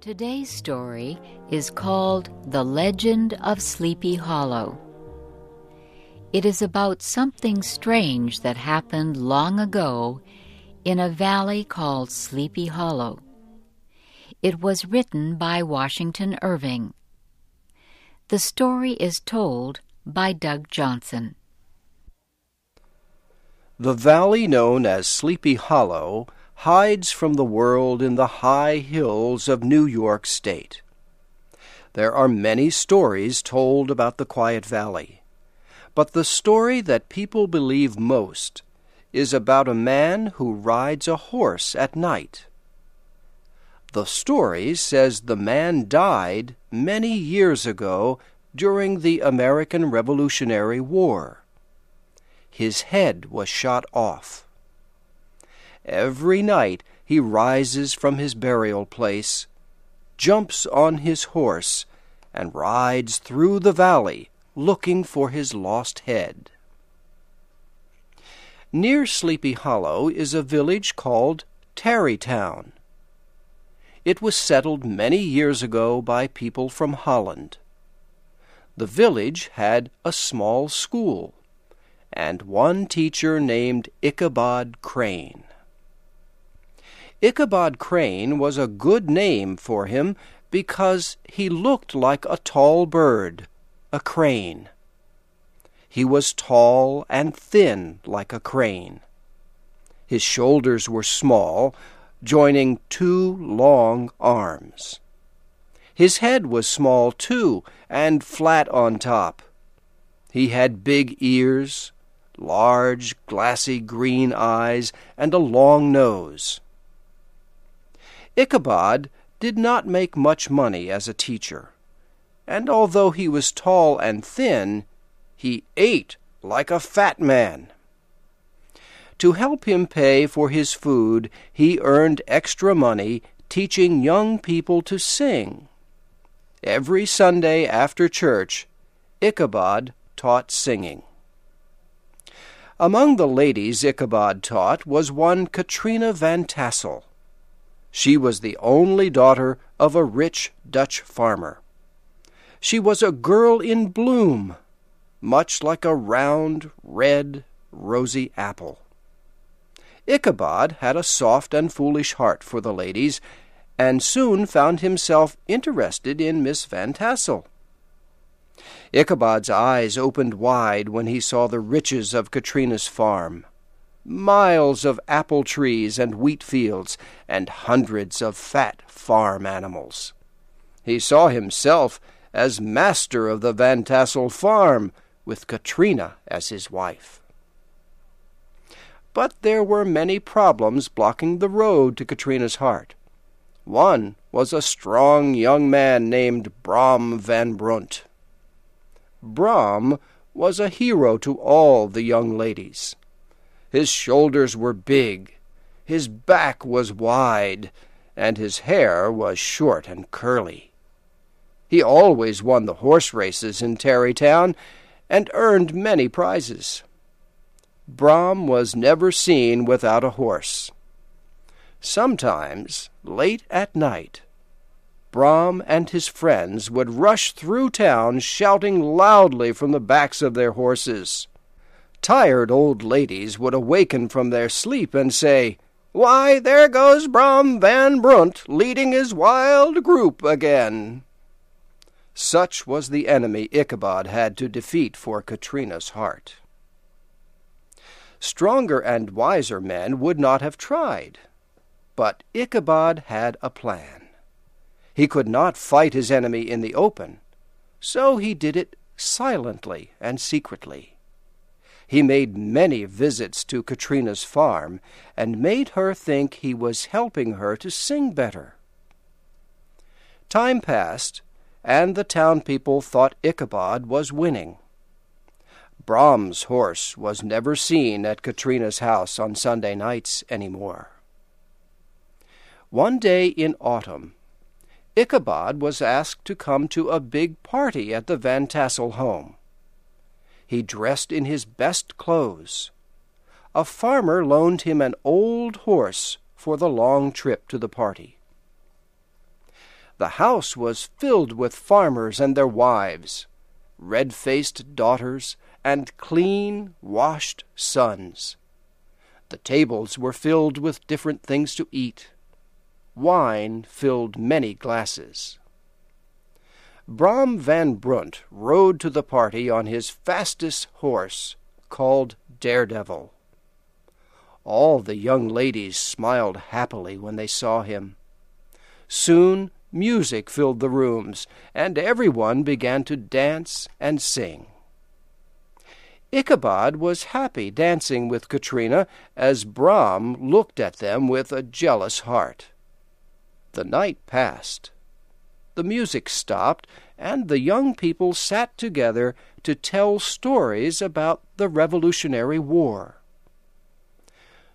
Today's story is called The Legend of Sleepy Hollow. It is about something strange that happened long ago in a valley called Sleepy Hollow. It was written by Washington Irving. The story is told by Doug Johnson. The valley known as Sleepy Hollow hides from the world in the high hills of New York State. There are many stories told about the quiet valley, but the story that people believe most is about a man who rides a horse at night. The story says the man died many years ago during the American Revolutionary War. His head was shot off. Every night he rises from his burial place, jumps on his horse, and rides through the valley looking for his lost head. Near Sleepy Hollow is a village called Tarry Town. It was settled many years ago by people from Holland. The village had a small school and one teacher named Ichabod Crane. Ichabod Crane was a good name for him because he looked like a tall bird, a crane. He was tall and thin like a crane. His shoulders were small, joining two long arms. His head was small, too, and flat on top. He had big ears, large, glassy green eyes, and a long nose. Ichabod did not make much money as a teacher, and although he was tall and thin, he ate like a fat man. To help him pay for his food, he earned extra money teaching young people to sing. Every Sunday after church, Ichabod taught singing. Among the ladies Ichabod taught was one Katrina Van Tassel. She was the only daughter of a rich Dutch farmer. She was a girl in bloom, much like a round, red, rosy apple. Ichabod had a soft and foolish heart for the ladies, and soon found himself interested in Miss Van Tassel. Ichabod's eyes opened wide when he saw the riches of Katrina's farm. Miles of apple trees and wheat fields, and hundreds of fat farm animals. He saw himself as master of the Van Tassel farm, with Katrina as his wife. But there were many problems blocking the road to Katrina's heart. One was a strong young man named Brom Van Brunt. Brom was a hero to all the young ladies. His shoulders were big, his back was wide, and his hair was short and curly. He always won the horse races in Tarry Town and earned many prizes. Brom was never seen without a horse. Sometimes, late at night, Brom and his friends would rush through town shouting loudly from the backs of their horses. Tired old ladies would awaken from their sleep and say, "Why, there goes Brom Van Brunt leading his wild group again." Such was the enemy Ichabod had to defeat for Katrina's heart. Stronger and wiser men would not have tried, but Ichabod had a plan. He could not fight his enemy in the open, so he did it silently and secretly. He made many visits to Katrina's farm and made her think he was helping her to sing better. Time passed, and the town people thought Ichabod was winning. Brom's horse was never seen at Katrina's house on Sunday nights anymore. One day in autumn, Ichabod was asked to come to a big party at the Van Tassel home. He dressed in his best clothes. A farmer loaned him an old horse for the long trip to the party. The house was filled with farmers and their wives, red-faced daughters, and clean, washed sons. The tables were filled with different things to eat. Wine filled many glasses. Brom van Brunt rode to the party on his fastest horse, called Daredevil. All the young ladies smiled happily when they saw him. Soon music filled the rooms, and everyone began to dance and sing. Ichabod was happy dancing with Katrina as Brom looked at them with a jealous heart. The night passed. The music stopped, and the young people sat together to tell stories about the Revolutionary War.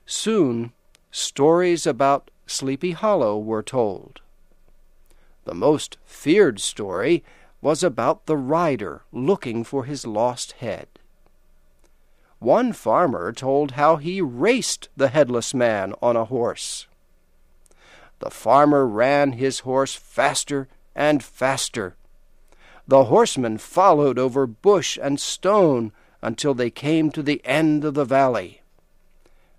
Soon, stories about Sleepy Hollow were told. The most feared story was about the rider looking for his lost head. One farmer told how he raced the headless man on a horse. The farmer ran his horse faster and faster. The horsemen followed over bush and stone until they came to the end of the valley.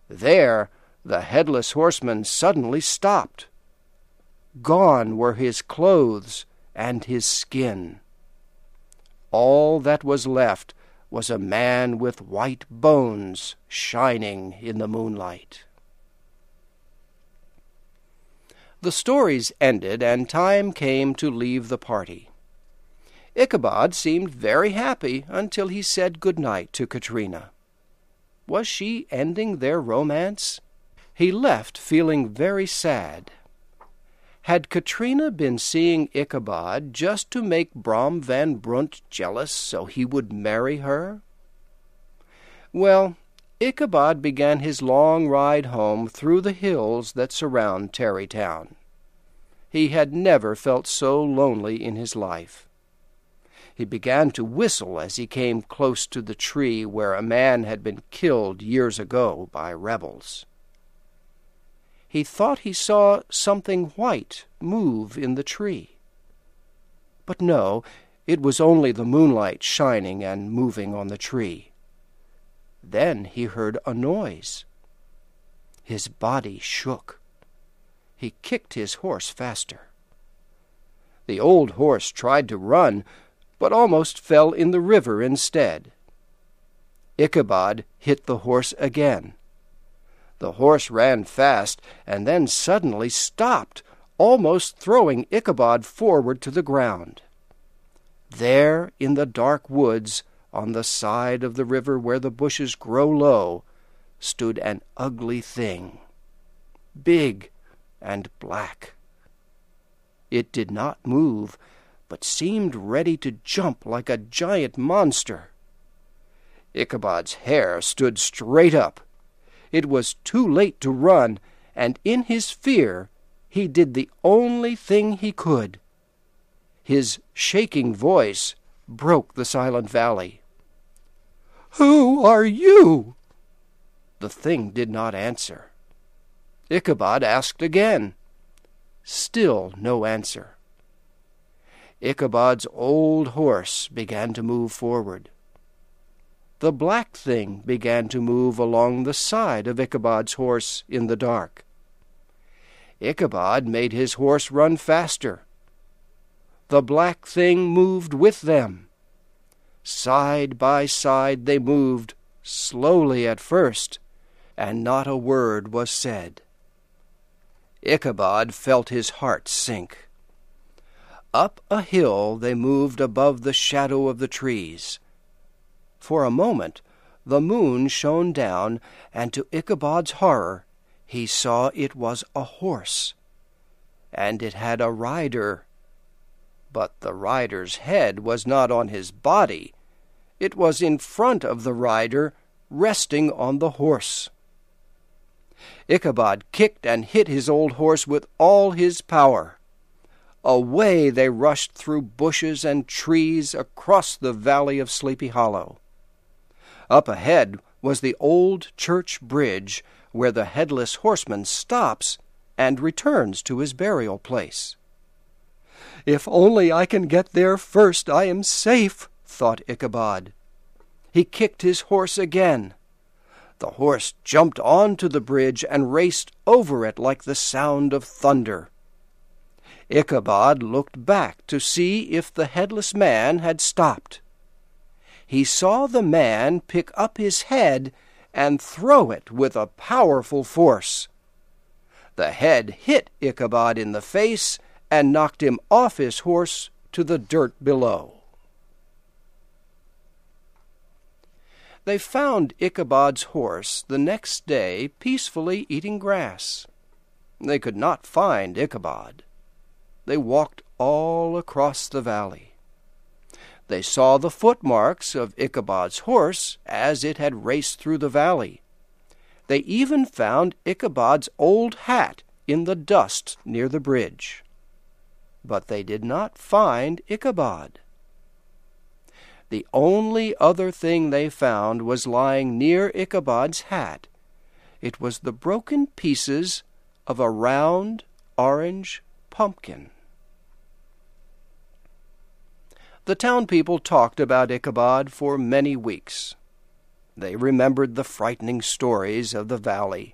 There, the headless horseman suddenly stopped. Gone were his clothes and his skin. All that was left was a man with white bones shining in the moonlight. The stories ended, and time came to leave the party. Ichabod seemed very happy until he said good night to Katrina. Was she ending their romance? He left feeling very sad. Had Katrina been seeing Ichabod just to make Brom van Brunt jealous so he would marry her? Well, Ichabod began his long ride home through the hills that surround Tarry Town. He had never felt so lonely in his life. He began to whistle as he came close to the tree where a man had been killed years ago by rebels. He thought he saw something white move in the tree. But no, it was only the moonlight shining and moving on the tree. Then he heard a noise. His body shook. He kicked his horse faster. The old horse tried to run, but almost fell in the river instead. Ichabod hit the horse again. The horse ran fast and then suddenly stopped, almost throwing Ichabod forward to the ground. There, in the dark woods, on the side of the river where the bushes grow low, stood an ugly thing, big and black. It did not move, but seemed ready to jump like a giant monster. Ichabod's hair stood straight up. It was too late to run, and in his fear he did the only thing he could. His shaking voice broke the silent valley. "Who are you?" The thing did not answer. Ichabod asked again. Still no answer. Ichabod's old horse began to move forward. The black thing began to move along the side of Ichabod's horse in the dark. Ichabod made his horse run faster. The black thing moved with them. Side by side they moved, slowly at first, and not a word was said. Ichabod felt his heart sink. Up a hill they moved above the shadow of the trees. For a moment the moon shone down, and to Ichabod's horror he saw it was a horse, and it had a rider. But the rider's head was not on his body. It was in front of the rider, resting on the horse. Ichabod kicked and hit his old horse with all his power. Away they rushed through bushes and trees across the valley of Sleepy Hollow. Up ahead was the old church bridge where the headless horseman stops and returns to his burial place. "If only I can get there first, I am safe," thought Ichabod. He kicked his horse again. The horse jumped onto the bridge and raced over it like the sound of thunder. Ichabod looked back to see if the headless man had stopped. He saw the man pick up his head and throw it with a powerful force. The head hit Ichabod in the face and knocked him off his horse to the dirt below. They found Ichabod's horse the next day peacefully eating grass. They could not find Ichabod. They walked all across the valley. They saw the footmarks of Ichabod's horse as it had raced through the valley. They even found Ichabod's old hat in the dust near the bridge. But they did not find Ichabod. The only other thing they found was lying near Ichabod's hat. It was the broken pieces of a round orange pumpkin. The town people talked about Ichabod for many weeks. They remembered the frightening stories of the valley,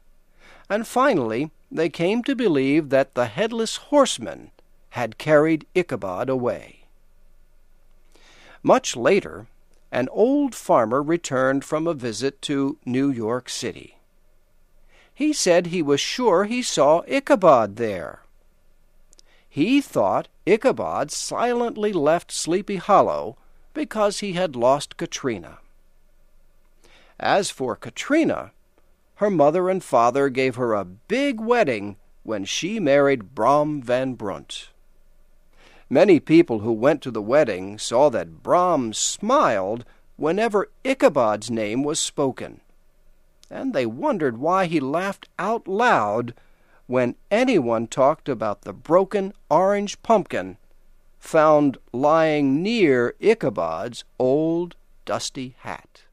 and finally they came to believe that the headless horseman had carried Ichabod away. Much later, an old farmer returned from a visit to New York City. He said he was sure he saw Ichabod there. He thought Ichabod silently left Sleepy Hollow because he had lost Katrina. As for Katrina, her mother and father gave her a big wedding when she married Brom Van Brunt. Many people who went to the wedding saw that Brom smiled whenever Ichabod's name was spoken, and they wondered why he laughed out loud when anyone talked about the broken orange pumpkin found lying near Ichabod's old dusty hat.